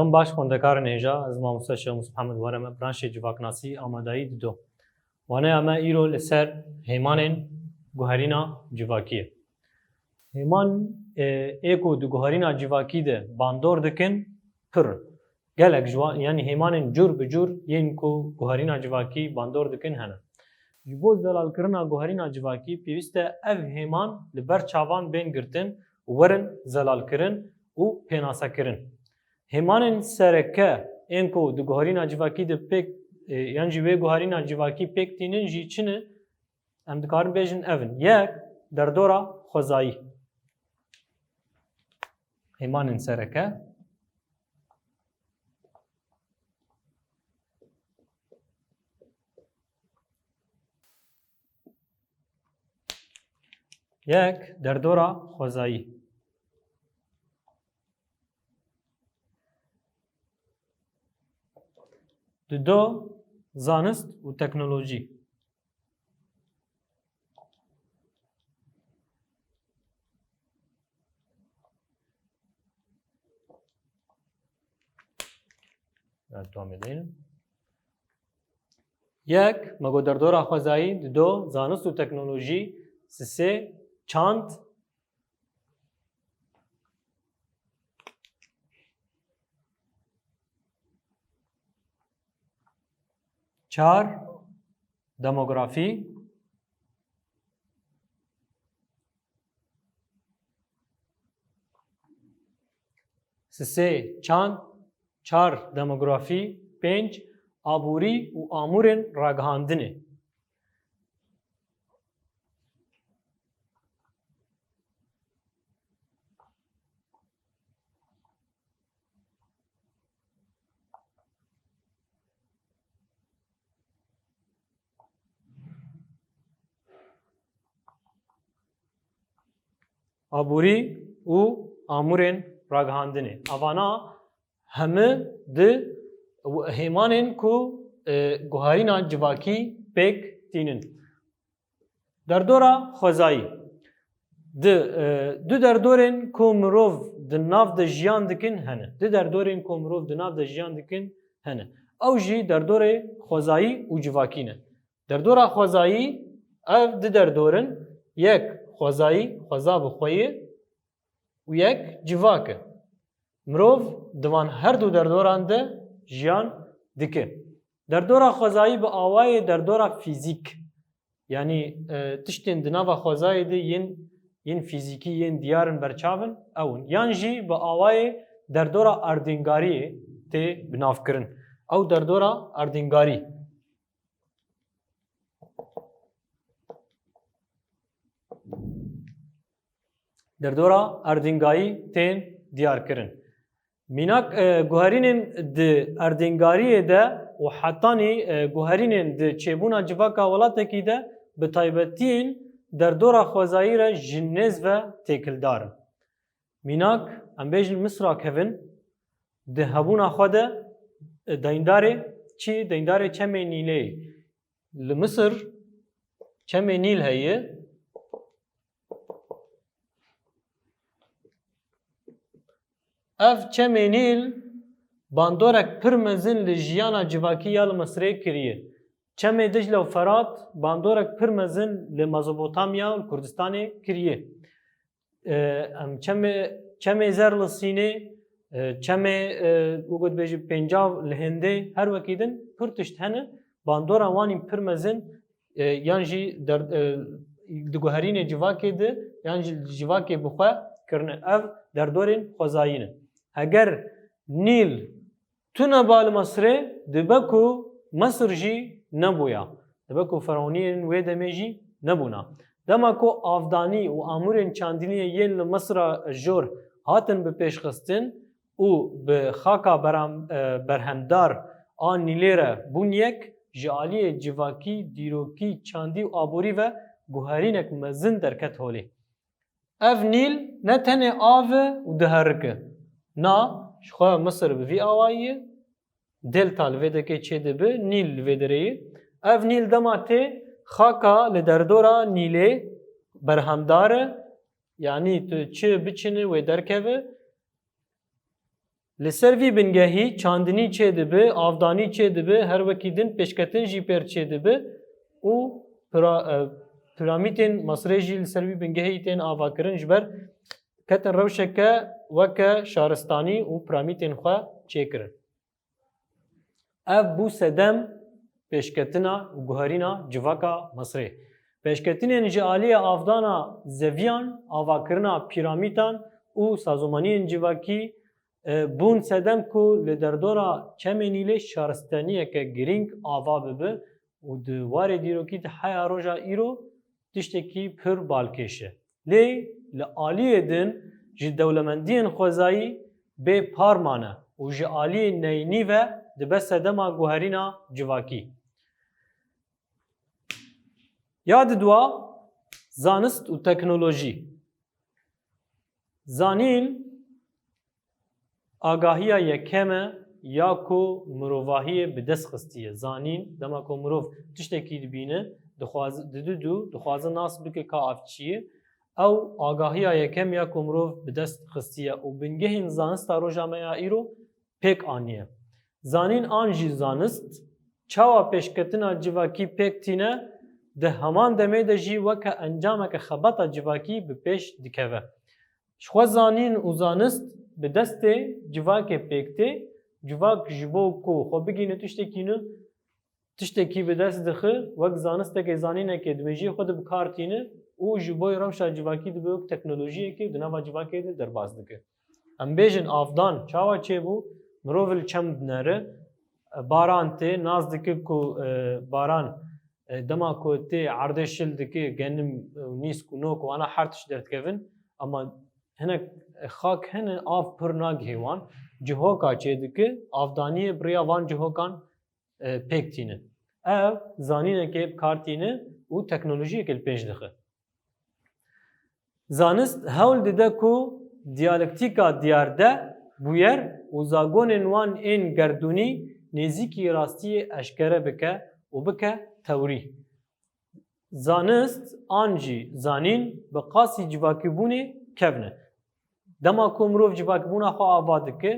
دم باش خوندکارن هجا از ماموستا شیخ موسی محمد ورم برانش جواکناسی آمادایی دو وانه اما ایرو لسر هیمانن گوهرینا جواکیه هیمان ایکو دو گوهرینا جواکی ده باندور دکن پر گلک جوان یعنی هیمانن جور بجور ین کو گوهرینا جواکی باندور دکن هنه جبوز دلال کرنا گوهرینا جواکی پیوسته اف هیمان لبر چاوان بین گرتن ورن زلال کرن و پیناسا کرن هیمانن سرکه اینکو دو گوهرینا جواکی ده پک یعنی جوی گوهرینا جواکی پک تینن جی چنه ام دکارن بیجن اون یک در دورا خوزایی هیمانن سرکه یک در دورا خوزایی دو زانست و تکنولوژی یک مگو در دورا خوزایی دو زانست و تکنولوژی سه چاند چار دموگرافی سه چاند چار دموگرافی پنج آبوری و آمورن راگهاندنه آبوری و آمورن راگهاندنه اوانا همه ده هیمانن کو گوهرینا جواکی پک تینن در دورا خوزایی دو در دورن کو مروف ده ناف ده جیان دکن هنه دو در دورن کو مروف ده ناف ده جیان دکن هنه او جی در دور خوزایی و جواکی نه در دورا خوزایی او دو در دورن یک خوزایی خوزا بخویه و یک جواکه مروف دوان هر دو در دوران ده جیان دکه در دورا خوزایی به آوای در دورا فیزیک یعنی تشتین دناوا خوزایی ده ین فیزیکی ین دیارن برچاون اون یان جی به آوای در دورا اردنگاری ته بناف کرن او در دورا اردنگاری در دورا اردنگاری تین دیار کرن میناک گوهرینن د اردنگاریه ده و حتانی گوهرینن د چبونا جواکا ولاته ده به تایبتین در دورا خوزایی را جنز و تکلدار میناک ام بیجن مصرا کهون ده هبونا خوده دینداره چی دینداره چمه نیله لمصر چمه نیل هیه اف چمنیل باندورک پرمزن لجیانا جواکی یال مصری کریه چم دجله و فرات باندورک پرمزن لمزوپوتامیا و کردستان کریه ام چم زرلسینه چم وگود بیجی پنجاب لهنده هر وکیدن پرتشت هنه باندورا وانی پرمزن یانجی در دگوهرین جواکی ده یانجی جواکی بخواه کرنه اف در دورین خوزایینه اگر نیل تو نبال مصره دبکو مصر جی نبویا دبکو فرعونین و دمی جی نبونا دما کو آفدانی و آمورین چاندینی یل مصر جور هاتن به پیش خستن و به خاکا برهمدار آن نیلیره بون یک جالی جواکی دیروکی چاندی و آبوری و گوهرینک مزن درکت هولی اف نیل نه تنه آو و دهرکه نا شخوا مصر به وی آواییه دلتا لویده که چه ده به نیل لویده ریه اف نیل دماته خاکا لدردورا نیله برهمداره یعنی تو چه بچینه و درکه Li ser vî bingehî çandinî çê dibe, avdanî çê dibe, her wekî din pêşketin jî pêr çê dibe û piramîdên Misrê jî li ser vî bingehî tên avakirin ji ber ketin rewşeke weke şaristanî û piramîdên xwe çêkirin. Ev bû sedem pêşketina û guherîna civaka Misrê. Pêşketinên ji aliyê avdana zeviyan, avakirina piramîdan û sazûmaniyên civakî bûn sedem ku li derdora Çemênîlê şaristaniyeke girîng ava bibe û di warê dîrokî de heya roja îro tiştekî pir balkêş e. Lê li aliyê din ji dewlemendiyên xwezayî bê parman e û ji aliyê neynî ve dibe sedema guherîna civakî. Ya didwa zanist û teknolojî. Zanîn agahiya yekem e ya ku mirovahiyê bi dest xistiye. Zanîn dema ku mirov tiştekî dibîne dixwaze nas bike ka ev çi ye. Ew agahiya yekem ya ku mirov bi dest xistiye û bingehên zanista roja me ya îro pêk aniye. Zanîn an jî zanist çawa pêşketina civakî pêk tîne di heman demê de jî weke encameke xebata civakî bi pêş dikeve. Ji xwe zanîn û zanist bi destê civakê pêk tê, civak ji bo ku xwe bigîne tiştekî bi dest dixe, wek zanistekê zanînekê dibêjiyê xwe de bi kar tîne û ji bo rewşa civakî dibe wek teknolojiyekê di nava civakê de derbas dike. Em bêjin avdan çawa çêbû, mirov li çem dinere, baran tê, naz dike ku baran dema ku tê erdê şil dike, genim nîsk û nok û ana her tiş derdikevin, ama hinek xak hene av pir nagihê wan, cihoka çê dike, avdaniyê biriya van cihokan pêk tîne. Ev zanînekê bi kar tîne û teknolojiyekê li pêş dixe. Zanist hewl dide ku diyalektîka diyar de bûyer û zagonên wan ên gerdûnî nêzîkî rastiyê eşkere bike û bike tewrî. Zanist an jî zanîn bi qasî civakîbûnê kevne. Dema ku mirov civakîbûna xwe ava dike,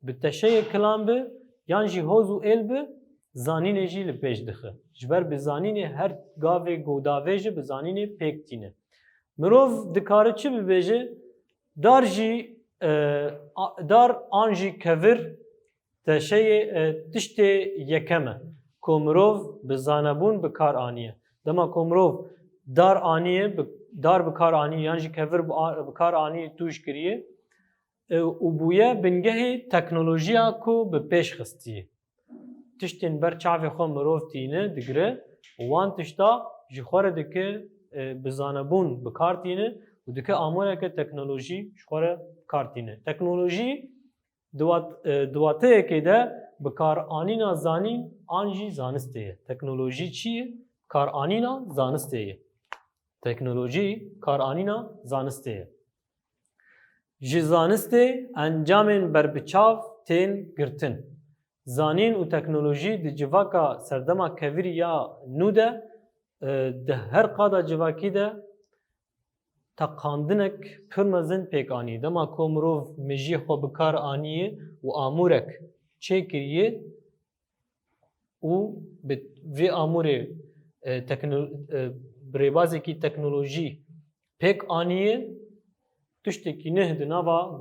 bi teşeyê kilan be yan jî hoz û êl be, zanînê jî li pêş dixe. Ji ber bi zanînê her gavê godavê jî bi zanînê pêk tîne. Mirov dikare çi bibêje? Dar an jî kevir teşeyê tiştê yekem e ku mirov bi zanebûn bi kar aniye. Dema ku mirov dar aniye, dar bi kar aniye yan jî kevir bi kar aniye tûj kiriye û bûye bingehê teknolojiya ku bi pêş xistiye. Tiştên ber çavê xwe mirov tîne digire û wan tişta ji xwe re dike bi zanebûn bi kar tîne û dike amoreke teknolojî ji xwe re bi kar tîne. Teknolojî di wateyekê de bi kar anîna zanîn an jî zanistê ye. Teknolojî çi ye? Kar anîna zanistê ye. Teknolojî kar anîna zanistê ye. Ji zanistê encamên berbiçav tên girtin. Zanîn û teknolojî di civaka serdema kevirî ya nû de di her qada civakî de teqandinek pir mezin pêk anî. Dema ku mirov mijî xwe bi kar anîye û amûrek çêkiriye û bi vê amûrê bi rêbazekî teknolojî pêk anîye, tiştekî neh di nava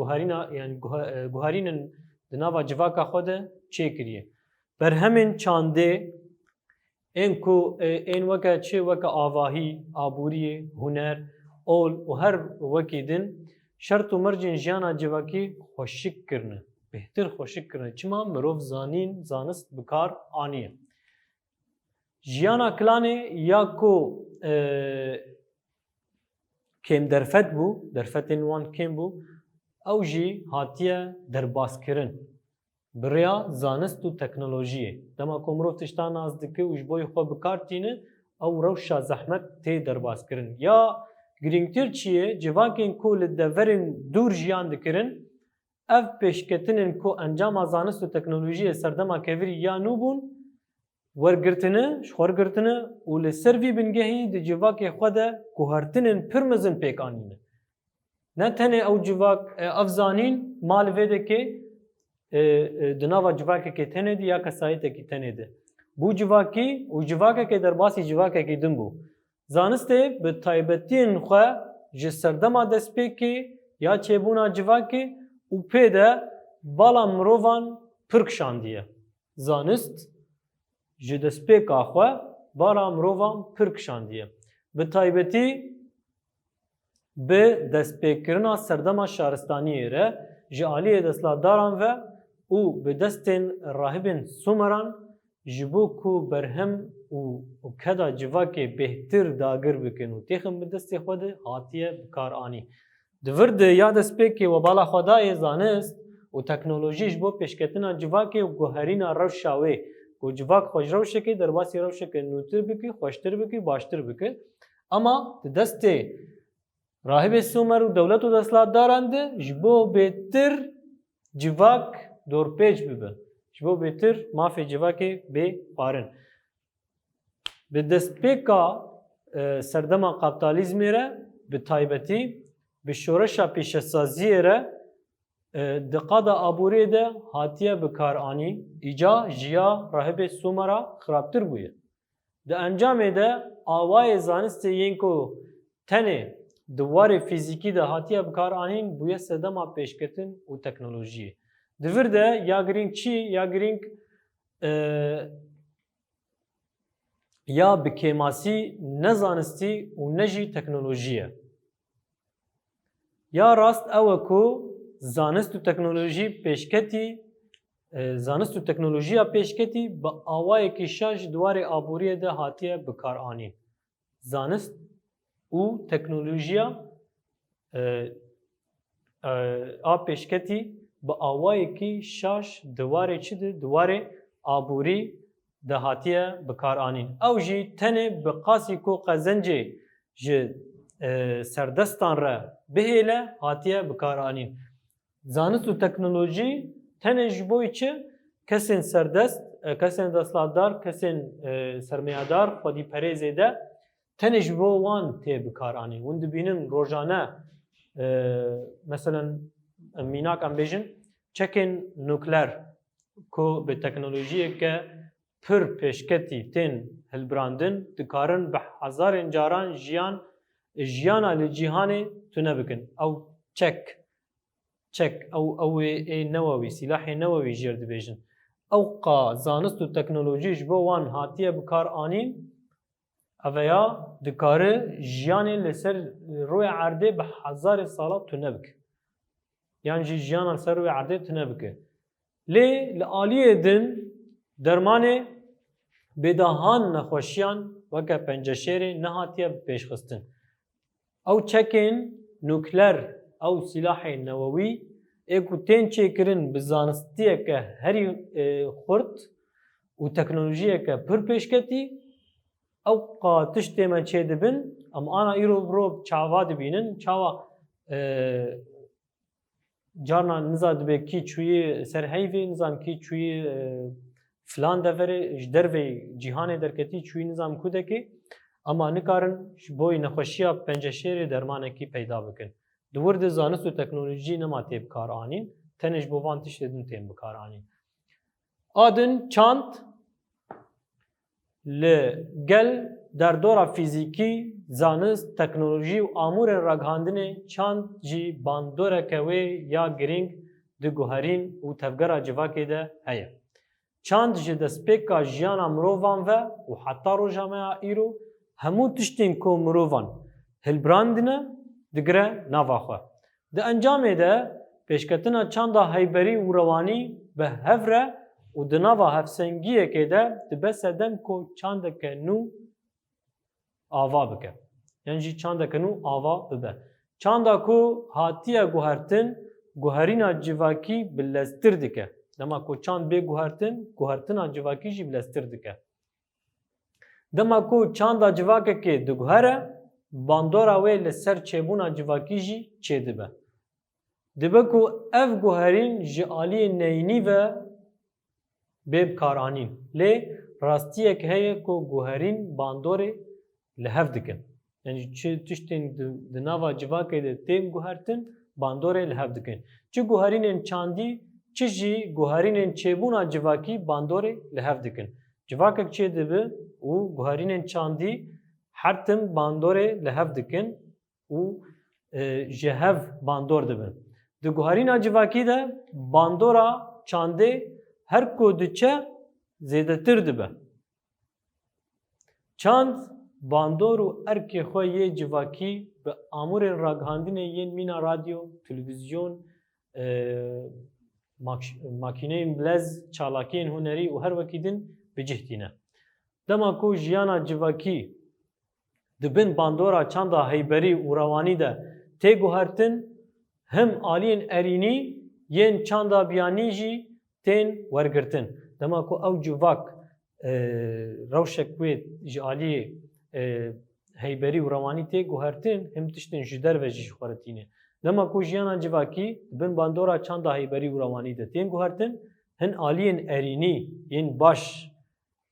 guherînin di nava civaka xwe de çêkiriye. Berhemên çandê ên ku ên weke çi weke avahî, aboriyê, huner, ol û her wekî din şert û mircên jiyana civakî xweşik kirine. Bêhtir xweşik kirine. Çima mirov zanîn, zanist bi kar aniye. Jiyana kilanê ya ku kêmderfet bû, derfetên wan kêm bû, ew jî hatiye derbaskirin. Bi rêya zanist û teknolojiyê. Dema ku mirov tişta nas dike û ji bo xwe bi kar tîne, ew rewşa zehmet tê derbazkirin. Ya girîngtir çi ye? Civakên ku li deverên dûr jiyan dikirin, ev pêşketinên ku encama zanist û teknolojiyê serdema kevirî ya nû bûn, wergirtine, ji xwergirtine û li ser vî bingehî di civakê xwe de guhertinên pir mezin pêk anîne. Ne tenê ew civak, ev zanîn mal vê dike di nava civakekê tenê de ya kesayetekî tenê de. Bu civakî û civakekê derbasî civakekî din bû. Zanistê bi taybetiyên xwe ji serdema destpêkê ya çêbûna civakê û pê de bala mirovan pir kişandiye. Zanist ji destpêka xwe bala mirovan pir kişandiye. Bi taybetî bi destpêkirina serdema şaristaniyê re ji aliyê destlatdaran ve û bi destên rahibên Sumeran ji bo ku berhem û keda civakê bêhtir dagir bikin û têxin bi destê xwe de hatiye bikaranî. Di vir de ya destpêkê we bala xwedayê zanist û teknolojî ji bo pêşketina civakê û guherîna rewşa wê ku civak xwe ji rewşekê derbasî rewşekê nûtir bike, xweştir bike, baştir bike. Ama di destê rahibê Sumer û dewlet û destlatdaran de ji bo bêhtir civak dorpêç bibe. Ji bo bêhtir mafê civakê bê xwarin. Bi destpêka serdema kapitalizmê re bi taybetî bi şoreşa pêşesaziyê re di qada aboriyê de hatiye bikaranî îca jiya rahibê Sumer'a xirabtir bûye. Di encamê de awayê zanistê yên ku tenê di warê fîzîkî de hatiye bikaranîn bûye sedema pêşketin û teknolojiyê. Di vir de ya girîng çi ya girîng ya bi kêmasî ne zanistî û ne jî teknolojî ye. Ya rast ew e ku zanist û teknolojî pêşketî zanist û teknolojiya pêşketî bi awayekî şaş ji dwarê aboriyê de hatiye bikaranîn. Zanist û teknolojiya a pêşketî bi awayekî şaş di warê çi de di warê aborî de hatiye bikaranîn. Ew jî tenê bi qasî ku qezencê ji serdestan re bihêle hatiye bikaranîn. Zanist û teknolojî tenê ji bo çi kesên serdest, kesên destlatdar, kesên sermayedar, xwedîperêzê de tenê ji bo wan tê bikaranîn. Hûn dibînin rojane meselen mînak em bêjin çekên nukler ku bi teknolojiyeke pir pêşketî tên hilbirandin dikarin bi hezarên caran jiyana li cîhanê tune bikin. Ew çek ew ê newewî silahê newewî jêr dibêjin. Ew qa zanist û teknolojî ji bo wan hatiye bikaranîn eveya dikare jiyanê li ser rûyê erdê bi hezarê sala tune bike. Yan jî jiyana li ser rûyê erdê tune bike. Lê li aliyê din dermanê bêdahan nexweşiyan weke penceşêrê nehatiye pêşxistin. Ew çekên nukler ew silahê newewî ê ku tên çêkirin bi zanistiyeke herî xurt û teknolojiyeke pir pêşketî ew qa tiştê me çêdibin em ana îro birov çava dibînin çawa carna niza dibe kî çûyî ser heyvê nizam kî çûyî filan deverê ji dervê cîhanê derketî çûyî nizam kudekê ama nikarin ji bo nexweşiya penceşêrê dermanekî peyda bikin. Di wir de zanist û teknolojî nema tê bikaranîn, tenê ji bo van tiştê din tên bikaranîn. Adin çand li gel derdora fîzîkî, zanist, teknolojî û amûrên ragihandinê çand jî bandoreke wê ya girîng di guherîn û tevgera civakê de heye. Çand ji destpêka jiyana mirovan ve û heta roja me ya îro hemû tiştên ku mirovan hilbirandine digire nava xwe. Di encamê de pêşketina çanda heyberî û rewanî bi hev re û di nava hevsengiyekê de dibe sedem ku çandeke nû ava bike. Yani jî çandeke nû ava bibe. Çanda ku hatiye guhertin, guherîna civakî bileztir dike. Dema ku çand bê guhertin, guhertina civakî jî bileztir dike. Dema ku çanda civakekê diguhere, bandora wê li ser çêbûna civakî jî çêdibe. Dibe ku ev guherîn ji aliyê neyînî ve bê bikaranîn. Lê rastiyek heye ku guherîn bandorê li hev dikin. Yani çi tiştên di nava civakê de tên guhertin, bandorê li hev dikin. Çi guherînên çandî çi jî guherînên çêbûna civakî bandorê li hev dikin. Civakek çê dibe û guherînên çandî her tim bandorê li hev dikin û ji hev bandor dibin. Di guherîna civakî de bandora çandê her ku diçe zêdetir dibe. Çand bandor û erkê xwe yê civakî bi amûrên ragihandinê yên mîna radyo, televîzyon, makîneyên bilez, çalakiyên hunerî û her wekî din bicihîne. Dema ku jiyana civakî di bin bandora çanda heyberî û rewanî de tê guhertin, him aliyên erînî yên çanda biyanî jî tên wergirtin. Dema ku ew civak rewşek wê ji aliyê heyberî û rewanî tê guhertin, him tiştên ji derve jî xwaretîne. Dema ku jiyana civakî di bin bandora çanda heyberî û rewanî de tên guhertin, hin aliyên erînî yên baş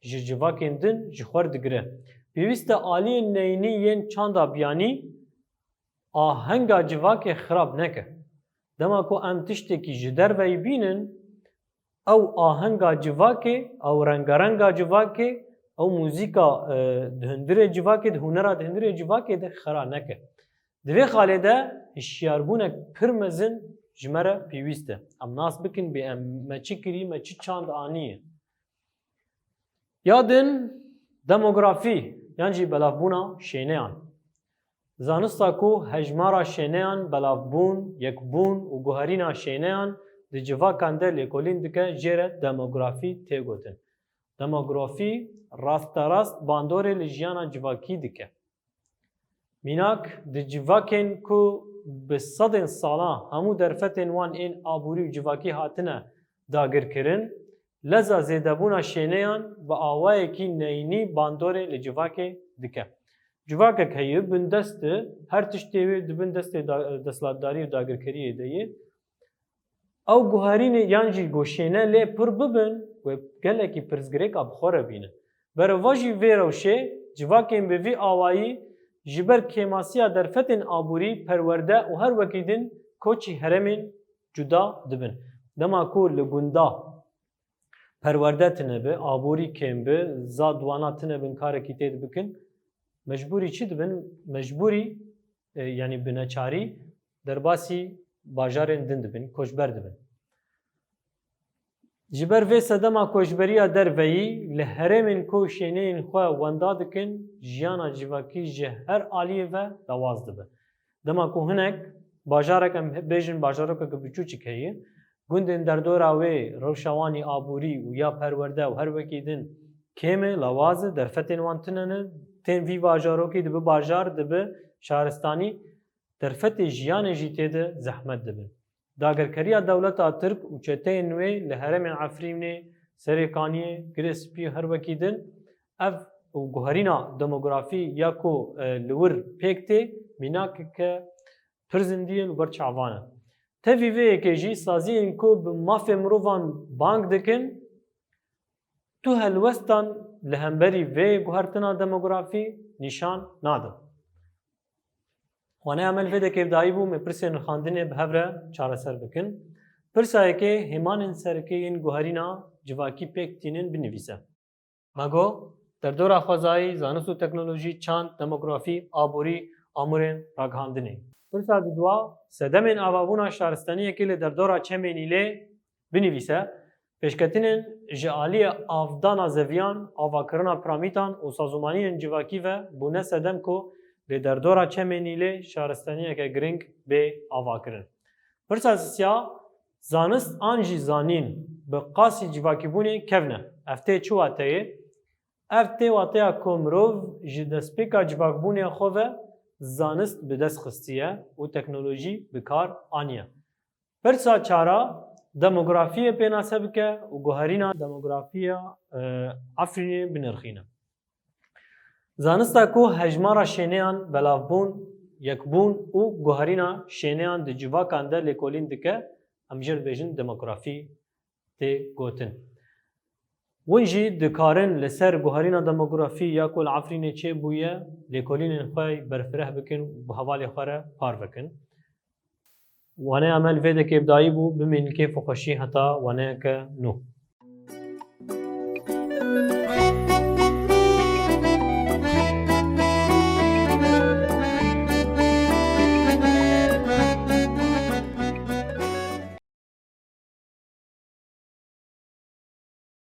ji civakên din ji xwar digire. Pêwîst e aliyên neyînî yên çanda biyanî ahenga civakê xirab neke. Dema ku em tiştekî ji derveyî bînin, ew ahenga civakê, ew rengarenga civakê, ew mûzîka di hundirê civakê, di hunera di hundirê civakê de xira neke. Di vê xalê de hişyarbûnek pir mezin ji me re pêwîst e. Em nas bikin bê em me çi kirî, me çi çand anîye. Ya din demografî yan jî belavbûna şêneyan. Zanista ku hejmara şêneyan, belavbûn, yekbûn û guherîna şêneyan di civakan de lêkolîn dike jê re demografî tê gotin. Demografî rasterast bandorê li jiyana civakî dike. Mînak di civakên ku bi sedên salan hemû derfetên wan ên aborî û civakî hatine dagirkirin, leza zêdebûna şêneyan bi awayekî neyînî bandorê li civakê dike. Civakek heye bin dest e, her tiştê wê dibin destê desthilatdarî û dagirkeriyê de ye. Ew guherînê yan jî goşêne lê pir bibin wê gelekî pirsgirêka bi xwe re bînin. Bereva jî vê rewşê civakên bi vî awayî ji ber kêmasiya derfetên aborî perwerde û her wekî din koçî heremên cuda dibin. Dema ku li gunda perwerde tune bi, aborî kêm bi, zad wana tune bin karekî tê dibikin, mecbûrî çi dibin? Mecbûrî yani bi neçarî derbasî bajarên din dibin, koçber dibin. Ji ber vê sedema koçberiya derveyî li herêmên ku şêneyên xwe wenda dikin, jiyana civakî ji her aliyê ve dewaz dibe. Dema ku hinek bajarek em bêjin bajarokeke biçûçik heye, gundên derdora wê rewşa wanî aborî û ya perwerde û her wekî din kêm e, lawaz e, derfetên wan tune ne, tên vî bajarokê dibe bajar, dibe şaristanî, derfetê jiyanê jî tê de zehmet dibin. Dagirkeriya dewleta Tirk û çeteyên wê li herêmên Efrînê, Serêkaniyê, Girêspî her wekî din ev û guherîna demografî ya ku li wir pêk tê mînakeke pir zindî ye li ber çavan e. Tevî vê yekê jî saziyên ku bi mafê mirovan bang dikin, tu helwestan li hemberî vê guhertina demografî nîşan nadin. Xwaneya me li vê de kêfdayî bû me pirsên xandinê bi hev re çareser bikin. Pirsa yekê hêmanên serkê yên guherîna civakî pêk tînin binivîse. Me got derdora xwezayî, zanist û teknolojî, çand, demografî, aborî, amûrên ragihandinê. Pirsa di dua sedemên avabûna şaristaniyekê li derdora çemên îlê binivîse, pêşketinên ji aliyê avdana zeviyan, avakirina piramîdan û sazûmaniyên civakî ve bûne sedem ku li derdora çemên îlê şaristaniyeke giring bê avakirin. Pirsa sisiya zanist an jî zanîn bi qasî civakîbûnê kevne. Ev tê çi wateyê? Ev tê wateya ku mirov ji destpêka civakbûnê xwe ve zanist bi dest xistiye û teknolojî bi kar aniye. Pirsa çara demografiyê pênase bike û guherîna demografiya Efrînê binirxîne. Zanista ku hejmara şêneyan belavbûn, yekbûn û guherîna şêneyan di civakan de lêkolîn dike, em jê dibêjin demografî tê gotin. Win jî dikarin li ser guherîna demografî ya ku li Efrînê çêbûye lêkolînên xwe berfireh bikin û bi hevalê xwe re par bikin. وانه عمل فيدك ابداعي بو بمن كيف خشي حتى وانه نو